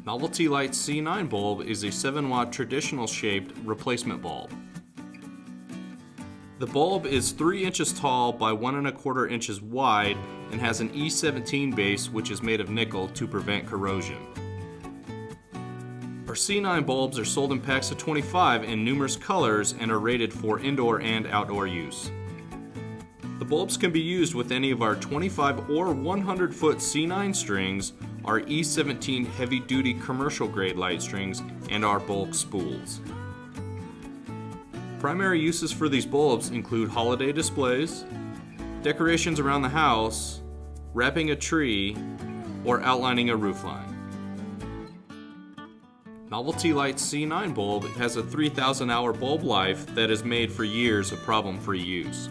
Novelty Lights C9 bulb is a 7-watt traditional shaped replacement bulb. The bulb is 3 inches tall by 1¼ inches wide and has an E17 base which is made of nickel to prevent corrosion. Our C9 bulbs are sold in packs of 25 in numerous colors and are rated for indoor and outdoor use. The bulbs can be used with any of our 25 or 100 foot C9 strings, our E17 heavy duty commercial grade light strings, and our bulk spools. Primary uses for these bulbs include holiday displays, decorations around the house, wrapping a tree, or outlining a roofline. Novelty Lights C9 bulb has a 3,000 hour bulb life that is made for years of problem-free use.